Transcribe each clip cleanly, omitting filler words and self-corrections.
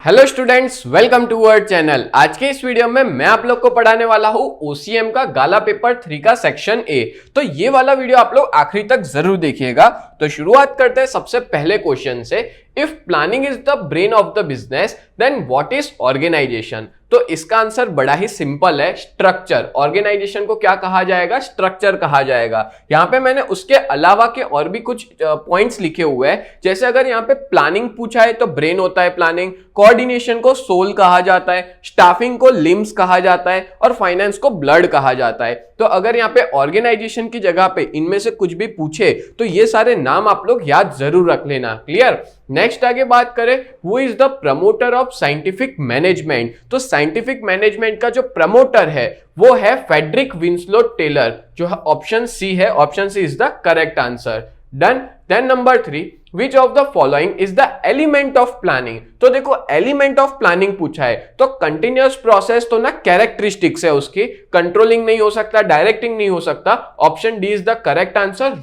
Hello students, welcome to our channel. आज के इस वीडियो में मैं आप लोग को पढ़ाने वाला हूँ ओसीएम का गाला पेपर 3 का सेक्शन ए। तो ये वाला वीडियो आप लोग आखिरी तक जरूर देखिएगा। तो शुरुआत करते हैं सबसे पहले क्वेश्चन से। If planning is the brain of the business then what is organisation. तो इसका आंसर बड़ा ही सिंपल है, स्ट्रक्चर। ऑर्गेनाइजेशन को क्या कहा जाएगा? स्ट्रक्चर कहा जाएगा। यहाँ पे मैंने उसके अलावा के और भी कुछ पॉइंट्स लिखे हुए हैं। जैसे अगर यहाँ पे प्लानिंग पूछा है तो ब्रेन होता है प्लानिंग, कोऑर्डिनेशन को सोल कहा जाता है, स्टाफिंग को लिम्स कहा जाता है और फाइनेंस को ब्लड कहा जाता है। तो अगर यहाँ पे ऑर्गेनाइजेशन की जगह पे इनमें से कुछ भी पूछे तो ये सारे नाम आप लोग याद जरूर रख लेना। क्लियर? नेक्स्ट आगे बात करें, who is the promoter of scientific management. तो साइंटिफिक मैनेजमेंट का जो प्रमोटर है वो है फ्रेडरिक विंसलो टेलर, जो ऑप्शन सी है। Option C is the correct answer. Done. Then number 3, which of the following is the element of planning. तो देखो, एलिमेंट ऑफ प्लानिंग पूछा है तो कंटिन्यूअस प्रोसेस तो ना कैरेक्टरिस्टिक्स है उसकी, कंट्रोलिंग नहीं हो सकता, डायरेक्टिंग नहीं हो सकता। Option D is the correct answer.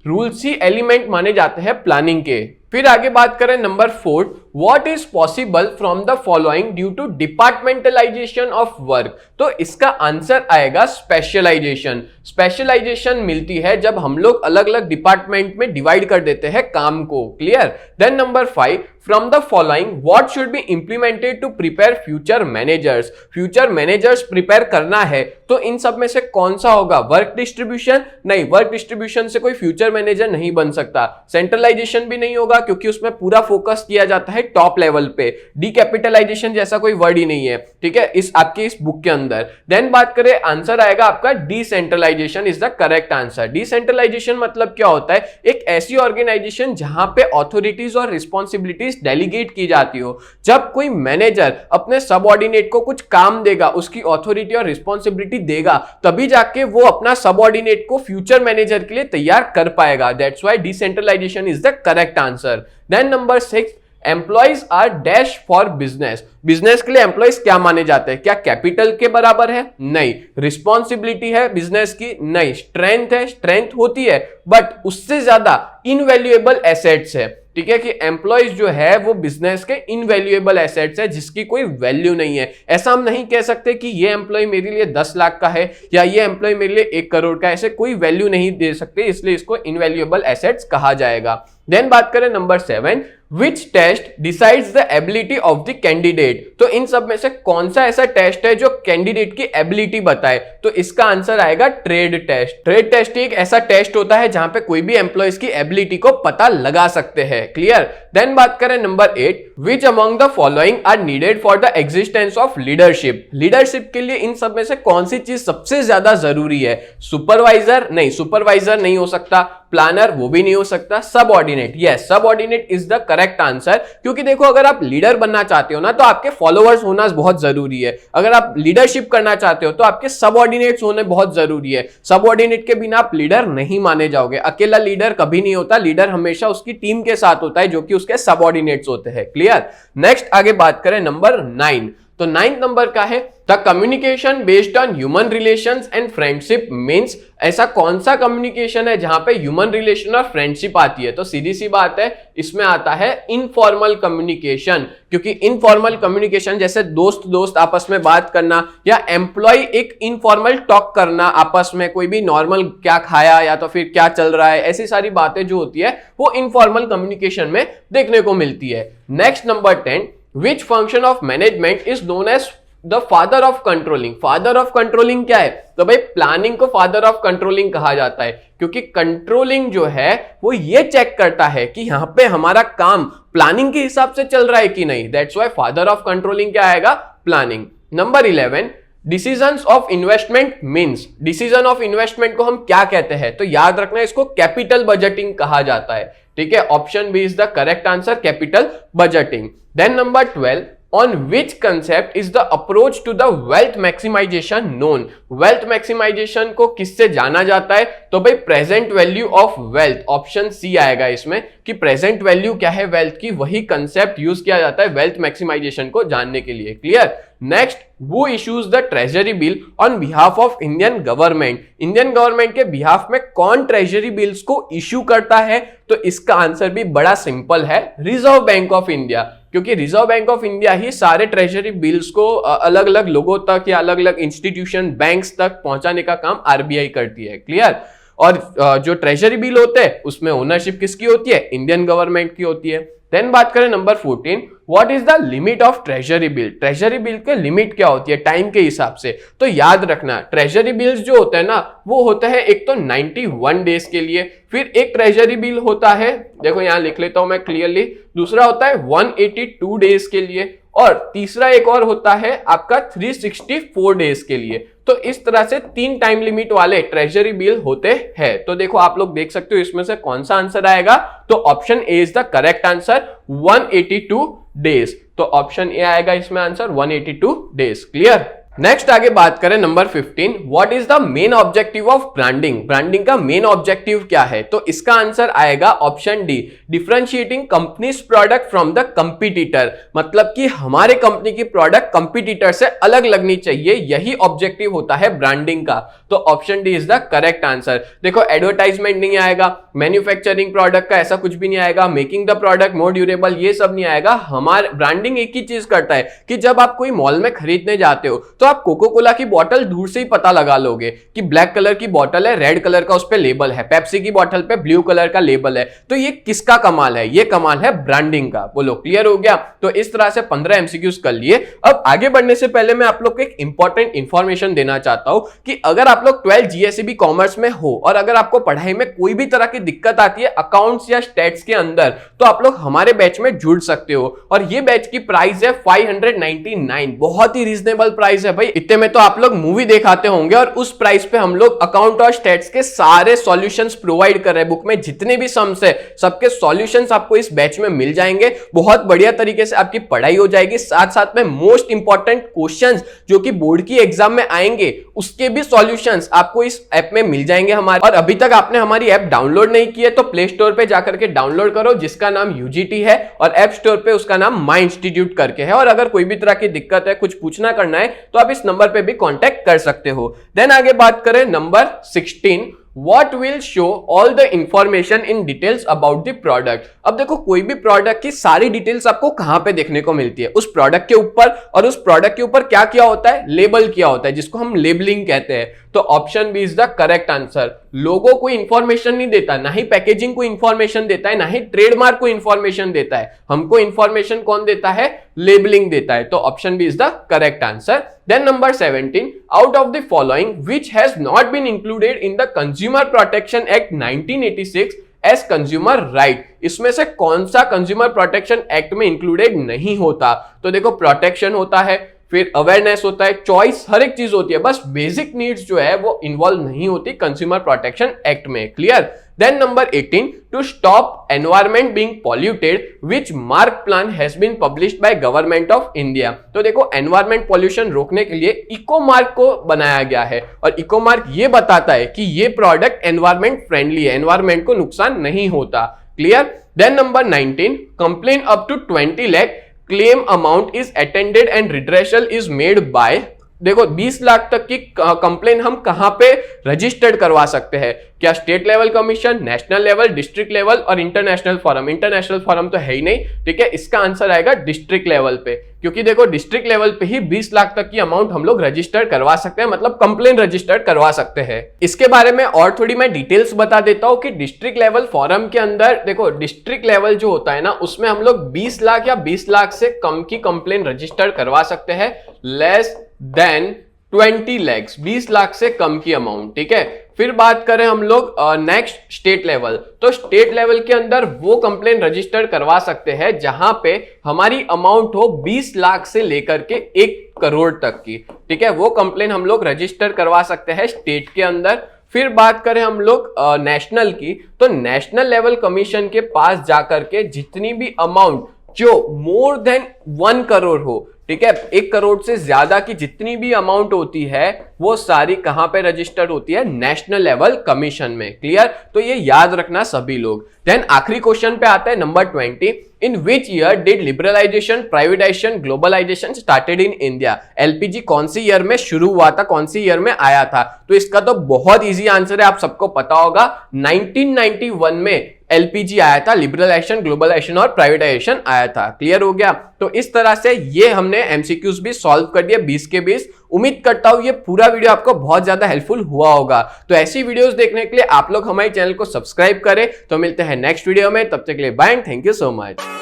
Rules ही एलिमेंट माने जाते हैं प्लानिंग के। फिर आगे बात करें number 4, what is possible from the following due to departmentalisation of work. तो इसका आंसर आएगा स्पेशलाइजेशन। स्पेशलाइजेशन मिलती है जब हम लोग अलग अलग डिपार्टमेंट में डिवाइड कर देते हैं काम को। Clear? Then number 5, from the following what should be implemented to prepare future managers. Future managers prepare करना है तो इन सब में से कौन सा होगा? Work distribution? नहीं, वर्क डिस्ट्रीब्यूशन से कोई फ्यूचर मैनेजर नहीं बन सकता। सेंट्रलाइजेशन भी नहीं होगा क्योंकि उसमें पूरा फोकस किया जाता है टॉप लेवल पे। डीकैपिटलाइजेशन जैसा कोई वर्ड ही नहीं है, ठीक है, इस आपके इस बुक के अंदर। देन बात करें, आंसर आएगा आपका decentralisation is the correct answer. Decentralisation मतलब क्या होता है? एक ऐसी ऑर्गेनाइजेशन जहां पे ऑथोरिटीज और रिस्पॉन्सिबिलिटीज डेलीगेट की जाती हो। जब कोई मैनेजर अपने सबऑर्डिनेट को कुछ काम देगा, उसकी ऑथोरिटी और रिस्पॉन्सिबिलिटी देगा, तभी जाके वो अपना सबऑर्डिनेट को फ्यूचर मैनेजर के लिए तैयार कर पाएगा। That's why decentralisation is the correct answer. Then number 6, employees are dash for business. Business के लिए एम्प्लॉइज क्या माने जाते हैं? क्या कैपिटल के बराबर है? नहीं। रिस्पॉन्सिबिलिटी है बिजनेस की? नहीं। स्ट्रेंथ है? स्ट्रेंथ होती है बट उससे ज्यादा इनवैल्यूएबल एसेट्स है। ठीक है, कि एम्प्लॉइज जो है वो बिजनेस के इनवैल्यूएबल एसेट्स है जिसकी कोई वैल्यू नहीं है। ऐसा हम नहीं कह सकते कि ये एम्प्लॉय मेरे लिए 10 लाख का है या ये एम्प्लॉय मेरे लिए 1 करोड़ का है। ऐसे कोई वैल्यू नहीं दे सकते, इसलिए इसको इनवैल्यूएबल एसेट्स कहा जाएगा। देन बात करें number 7, which test decides the ability of the candidate. तो इन सब में से कौन सा ऐसा टेस्ट है जो कैंडिडेट की एबिलिटी बताए? तो इसका आंसर आएगा ट्रेड टेस्ट। ट्रेड टेस्ट एक ऐसा टेस्ट होता है जहां पे कोई भी एम्प्लॉइज की एबिलिटी को पता लगा सकते हैं। क्लियर? देन बात करें number 8, which among the following are needed for the existence of leadership. Leadership के लिए इन सब में से कौन सी चीज सबसे ज्यादा जरूरी है? सुपरवाइजर? नहीं, सुपरवाइजर नहीं हो सकता। प्लानर? वो भी नहीं हो सकता। Subordinate? Yes, subordinate is the correct answer. क्योंकि देखो, अगर आप लीडर बनना चाहते हो ना तो आपके फॉलोअर्स होना बहुत जरूरी है। अगर आप लीडरशिप करना चाहते हो तो आपके सबऑर्डिनेट्स होने बहुत जरूरी है। सबऑर्डिनेट के बिना आप लीडर नहीं माने जाओगे। अकेला लीडर कभी नहीं होता, लीडर हमेशा उसकी टीम के साथ होता है जो कि उसके सबऑर्डिनेट्स होते हैं। क्लियर? नेक्स्ट आगे बात करें नंबर 9। तो 9th नंबर का है, the communication based on human relations and friendship means. ऐसा कौन सा कम्युनिकेशन है जहां पे ह्यूमन रिलेशन और फ्रेंडशिप आती है? तो सीधी सी बात है, इसमें आता है इनफॉर्मल कम्युनिकेशन। क्योंकि इनफॉर्मल कम्युनिकेशन जैसे दोस्त दोस्त आपस में बात करना या एम्प्लॉय एक इनफॉर्मल टॉक करना आपस में, कोई भी नॉर्मल क्या खाया या तो फिर क्या चल रहा है, ऐसी सारी बातें जो होती है वो इनफॉर्मल कम्युनिकेशन में देखने को मिलती है। Next number 10, which function of management is known as the father of controlling। Father of controlling क्या है? तो भाई प्लानिंग को फादर ऑफ कंट्रोलिंग कहा जाता है क्योंकि कंट्रोलिंग जो है वो ये चेक करता है कि यहां पे हमारा काम प्लानिंग के हिसाब से चल रहा है कि नहीं। That's why father of controlling क्या आएगा? Planning. Number 11, decisions of investment means. Decision of investment को हम क्या कहते हैं? तो याद रखना, इसको कैपिटल बजटिंग कहा जाता है। ठीक है, option B is the correct answer, capital budgeting. Then number 12, on which concept is the approach to the wealth maximization known। wealth maximization को किससे जाना जाता है? तो भाई present value of wealth, option C आएगा इसमें, कि प्रेजेंट वैल्यू क्या है वेल्थ की, वही कंसेप्ट यूज किया जाता है वेल्थ मैक्सिमाइजेशन को जानने के लिए। Clear? Next, who issues the treasury bill on behalf of Indian government. Indian government के बिहाफ में कौन ट्रेजरी बिल्स को इश्यू करता है? तो इसका आंसर भी बड़ा सिंपल है, रिजर्व बैंक ऑफ इंडिया। क्योंकि रिजर्व बैंक ऑफ इंडिया ही सारे ट्रेजरी बिल्स को अलग अलग लोगों तक या अलग अलग इंस्टीट्यूशन बैंक्स तक पहुंचाने का काम आरबीआई करती है। क्लियर। और जो ट्रेजरी बिल होते हैं उसमें ओनरशिप किसकी होती है? इंडियन गवर्नमेंट की होती है। देन बात करें number 14, what is the limit of treasury bill? Treasury bill के लिमिट क्या होती है टाइम के हिसाब से? तो याद रखना ट्रेजरी बिल्स जो होते हैं ना वो होता है एक तो 91 डेज के लिए, फिर एक ट्रेजरी बिल होता है, देखो यहां लिख लेता हूं मैं क्लियरली, दूसरा होता है 182 डेज के लिए, और तीसरा एक और होता है आपका 364 डेज के लिए। तो इस तरह से 3 टाइम लिमिट वाले ट्रेजरी बिल होते हैं। तो देखो आप लोग देख सकते हो इसमें से कौन सा आंसर आएगा, तो option A is the correct answer 182 days. तो ऑप्शन ए आएगा इसमें आंसर 182 डेज। क्लियर। नेक्स्ट आगे बात करें number 15, what is the main objective of branding? Branding का मेन ऑब्जेक्टिव क्या है? तो इसका आंसर आएगा option D, differentiating companies product from the competitor. मतलब कि हमारे कंपनी की प्रोडक्ट कंपटीटर से अलग लगनी चाहिए, यही ऑब्जेक्टिव होता है ब्रांडिंग का। तो option D is the correct answer. देखो एडवर्टाइजमेंट नहीं आएगा, मैन्युफैक्चरिंग प्रोडक्ट का ऐसा कुछ भी नहीं आएगा, making the product more durable ये सब नहीं आएगा। हमारा ब्रांडिंग एक ही चीज करता है कि जब आप कोई मॉल में खरीदने जाते हो तो आप कोको कोला की बोतल दूर से ही पता लगा लोगे कि ब्लैक कलर की बोतल है, रेड कलर का उस पे लेबल है, पेप्सी की बोतल पे ब्लू कलर का लेबल है। तो ये किसका कमाल है? ये कमाल है ब्रांडिंग का। बोलो क्लियर हो गया। तो इस तरह से 15 एमसीक्यूज कर लिए। अब आगे बढ़ने से पहले मैं आप लोग को एक इंपॉर्टेंट इंफॉर्मेशन देना चाहता हूं कि अगर आप लोग 12 जीएसईबी कॉमर्स में हो और अगर आपको पढ़ाई में कोई भी तरह की दिक्कत आती है अकाउंट्स या स्टैट्स के अंदर, तो आप लोग हमारे बैच में जुड़ सकते हो। और ये बैच की प्राइस है 599, बहुत ही रीजनेबल प्राइस है भाई। इतने में तो आप लोग मूवी दिखाते होंगे और उस प्राइस पे हम लोग अकाउंट और स्टैट्स के सारे सॉल्यूशंस प्रोवाइड कर रहे हैं। बुक में जितने भी सम्स है सबके सॉल्यूशंस आपको इस बैच में मिल जाएंगे। बहुत बढ़िया तरीके से आपकी पढ़ाई हो जाएगी। साथ साथ में मोस्ट इंपॉर्टेंट क्वेश्चंस जो कि बोर्ड की एग्जाम में आएंगे उसके भी सॉल्यूशंस आपको इस ऐप में मिल जाएंगे हमारे। और अभी तक आपने हमारी ऐप डाउनलोड नहीं की है तो प्ले स्टोर पे जाकर के डाउनलोड करो, जिसका नाम यूजीटी है, और ऐप स्टोर पे उसका नाम माई इंस्टीट्यूट करके है। और अगर कोई भी तरह की दिक्कत है, कुछ पूछना करना है, तो आप इस नंबर पे भी कांटेक्ट कर सकते हो। देन आगे बात करें number 16, What will show all the information in details about the product? अब देखो कोई भी प्रोडक्ट की सारी डिटेल्स आपको कहां पे देखने को मिलती है? उस प्रोडक्ट के ऊपर। और उस प्रोडक्ट के ऊपर क्या किया होता है? लेबल किया होता है, जिसको हम लेबलिंग कहते हैं। तो option B is the correct answer. लोगो को इंफॉर्मेशन नहीं देता, ना ही पैकेजिंग को इंफॉर्मेशन देता है, ना ही ट्रेडमार्क को इंफॉर्मेशन देता है। हमको इंफॉर्मेशन कौन देता है? लेबलिंग देता है। तो option B is the correct answer. Then number 17, out of the following which has not been included in the consumer protection act 1986 as consumer right? इसमें से कौन सा कंज्यूमर प्रोटेक्शन एक्ट में इंक्लूडेड नहीं होता? तो देखो प्रोटेक्शन होता है, फिर अवेयरनेस होता है, चॉइस, हर एक चीज होती है, बस बेसिक नीड्स जो है वो इन्वॉल्व नहीं होती कंज्यूमर प्रोटेक्शन एक्ट में। Clear. Then number 18, to stop environment being polluted which mark plan has been published by government of India? तो देखो एनवायरमेंट पॉल्यूशन रोकने के लिए इको मार्क को बनाया गया है, और इको मार्क ये बताता है कि ये प्रोडक्ट एनवायरमेंट फ्रेंडली है, एनवायरमेंट को नुकसान नहीं होता। Clear. Then number 19, complain up to 20 lakh claim amount is attended and redressal is made by? देखो 20 लाख तक की कंप्लेन हम कहां पे रजिस्टर्ड करवा सकते हैं? क्या state level commission, national level, district level और इंटरनेशनल फोरम? इंटरनेशनल फोरम तो है ही नहीं, ठीक है। इसका आंसर आएगा डिस्ट्रिक्ट लेवल पे, क्योंकि देखो डिस्ट्रिक्ट लेवल पे ही 20 लाख तक की अमाउंट हम लोग रजिस्टर करवा सकते हैं, मतलब कंप्लेन रजिस्टर करवा सकते हैं। इसके बारे में और थोड़ी मैं डिटेल्स बता देता हूं कि डिस्ट्रिक्ट लेवल फोरम के अंदर देखो डिस्ट्रिक्ट लेवल जो होता है ना उसमें हम लोग 20 लाख या 20 लाख से कम की कंप्लेन रजिस्टर करवा सकते हैं, लेस देन 20 लाख, 20 लाख से कम की अमाउंट, ठीक है। फिर बात करें हम लोग नेक्स्ट स्टेट लेवल, तो स्टेट लेवल के अंदर वो कंप्लेन रजिस्टर करवा सकते हैं जहां पे हमारी अमाउंट हो 20 लाख से लेकर के 1 करोड़ तक की, ठीक है। वो कंप्लेन हम लोग रजिस्टर करवा सकते हैं स्टेट के अंदर। फिर बात करें हम लोग नेशनल की, तो नेशनल लेवल कमीशन के पास जाकर के जितनी भी अमाउंट जो मोर देन 1 करोड़ हो, ठीक है, 1 करोड़ से ज्यादा की जितनी भी अमाउंट होती है वो सारी कहां पे रजिस्टर्ड होती है? नेशनल लेवल कमीशन में। क्लियर। तो ये याद रखना सभी लोग। देन आखिरी क्वेश्चन पे आता है number 20, in which year did liberalisation, privatisation, globalisation started in India? LPG कौन सी ईयर में शुरू हुआ था, कौन सी ईयर में आया था? तो इसका तो बहुत इजी आंसर है, आप सबको पता होगा, 1991 में एलपीजी आया था, लिबरलाइजेशन, ग्लोबलाइजेशन और प्राइवेटाइजेशन आया था। क्लियर हो गया? तो इस तरह से ये हमने एमसीक्यूज भी सॉल्व कर दिए 20 के 20। उम्मीद करता हूं ये पूरा वीडियो आपको बहुत ज्यादा हेल्पफुल हुआ होगा। तो ऐसी वीडियोस देखने के लिए आप लोग हमारे चैनल को सब्सक्राइब करें। तो मिलते हैं नेक्स्ट वीडियो में, तब तक के लिए bye and thank you so much.